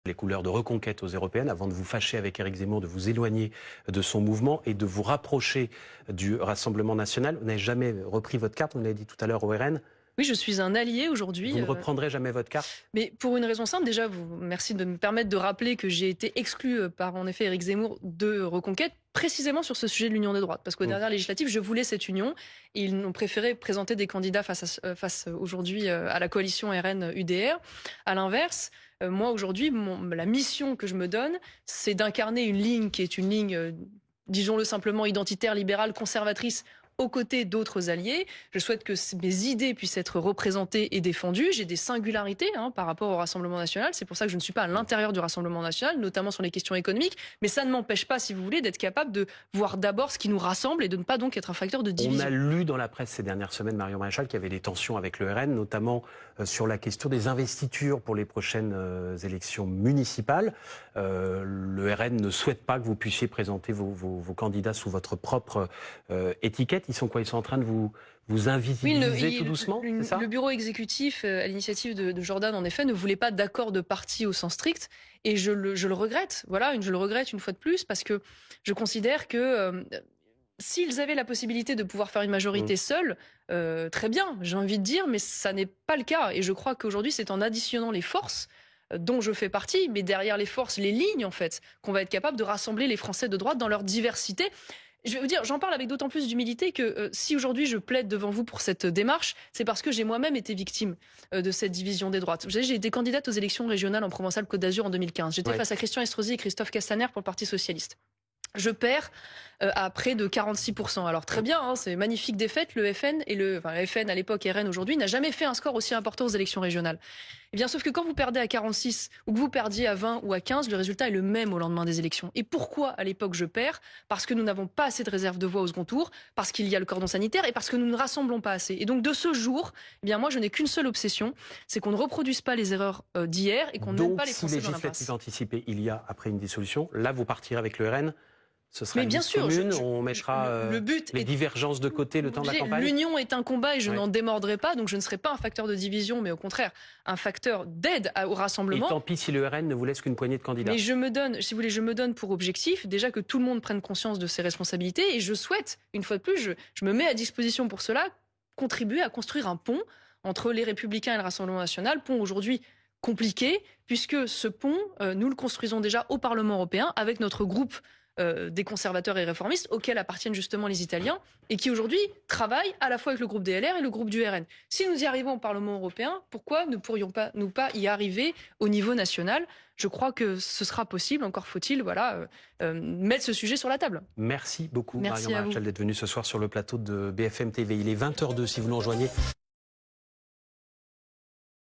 les couleurs de Reconquête aux européennes, avant de vous fâcher avec Éric Zemmour, de vous éloigner de son mouvement et de vous rapprocher du Rassemblement national. Vous n'avez jamais repris votre carte, vous l'avez dit tout à l'heure au RN. Oui, je suis un allié aujourd'hui. Vous ne reprendrez jamais votre carte? Mais pour une raison simple, déjà, merci de me permettre de rappeler que j'ai été exclu par, en effet, Éric Zemmour de Reconquête, précisément sur ce sujet de l'union des droites. Parce qu'aux dernières législatives, je voulais cette union. Et ils ont préféré présenter des candidats face aujourd'hui à la coalition RN-UDR. À l'inverse, moi, aujourd'hui, la mission que je me donne, c'est d'incarner une ligne qui est une ligne, disons-le simplement, identitaire, libérale, conservatrice, aux côtés d'autres alliés. Je souhaite que mes idées puissent être représentées et défendues. J'ai des singularités par rapport au Rassemblement national. C'est pour ça que je ne suis pas à l'intérieur du Rassemblement national, notamment sur les questions économiques. Mais ça ne m'empêche pas, si vous voulez, d'être capable de voir d'abord ce qui nous rassemble et de ne pas donc être un facteur de division. On a lu dans la presse ces dernières semaines, Marion Maréchal, qu'il y avait des tensions avec le RN, notamment sur la question des investitures pour les prochaines élections municipales. Le RN ne souhaite pas que vous puissiez présenter vos candidats sous votre propre étiquette. Ils sont quoi? Ils sont en train de vous invisibiliser tout doucement, c'est ça? Le bureau exécutif, à l'initiative de Jordan, en effet, ne voulait pas d'accord de parti au sens strict. Et je le regrette. Voilà, je le regrette une fois de plus, parce que je considère que s'ils avaient la possibilité de pouvoir faire une majorité seuls, très bien, j'ai envie de dire, mais ça n'est pas le cas. Et je crois qu'aujourd'hui, c'est en additionnant les forces dont je fais partie, mais derrière les forces, les lignes, en fait, qu'on va être capable de rassembler les Français de droite dans leur diversité. Je vais vous dire, j'en parle avec d'autant plus d'humilité que si aujourd'hui je plaide devant vous pour cette démarche, c'est parce que j'ai moi-même été victime de cette division des droites. Vous savez, j'ai été candidate aux élections régionales en Provençale-Côte d'Azur en 2015. J'étais face à Christian Estrosi et Christophe Castaner pour le Parti socialiste. Je perds à près de 46%. Alors très bien, c'est magnifique défaite. Le FN et le FN à l'époque, RN aujourd'hui, n'a jamais fait un score aussi important aux élections régionales. Eh bien, sauf que quand vous perdez à 46 ou que vous perdiez à 20 ou à 15, le résultat est le même au lendemain des élections. Et pourquoi à l'époque je perds? Parce que nous n'avons pas assez de réserve de voix au second tour, parce qu'il y a le cordon sanitaire et parce que nous ne rassemblons pas assez. Et donc de ce jour, eh bien moi je n'ai qu'une seule obsession, c'est qu'on ne reproduise pas les erreurs d'hier et qu'on ne mène pas les Français dans l'impasse. Donc si législative anticipée il y a après une dissolution, là vous partirez avec le RN? Ce sera mais bien sûr, commune, on mettra le but les divergences de côté le temps de la campagne. L'union est un combat et je n'en démordrai pas, donc je ne serai pas un facteur de division, mais au contraire un facteur d'aide au rassemblement. Et tant pis si le RN ne vous laisse qu'une poignée de candidats. Mais je me donne, si vous voulez, je me donne pour objectif déjà que tout le monde prenne conscience de ses responsabilités et je souhaite, une fois de plus, je me mets à disposition pour cela, contribuer à construire un pont entre les Républicains et le Rassemblement national, pont aujourd'hui compliqué, puisque ce pont, nous le construisons déjà au Parlement européen avec notre groupe des conservateurs et réformistes auxquels appartiennent justement les Italiens et qui aujourd'hui travaillent à la fois avec le groupe des LR et le groupe du RN. Si nous y arrivons au Parlement européen, pourquoi ne pourrions pas y arriver au niveau national? Je crois que ce sera possible, encore faut-il mettre ce sujet sur la table. Merci beaucoup Marion Maréchal d'être venue ce soir sur le plateau de BFM TV. Il est 20h02 si vous nous rejoignez.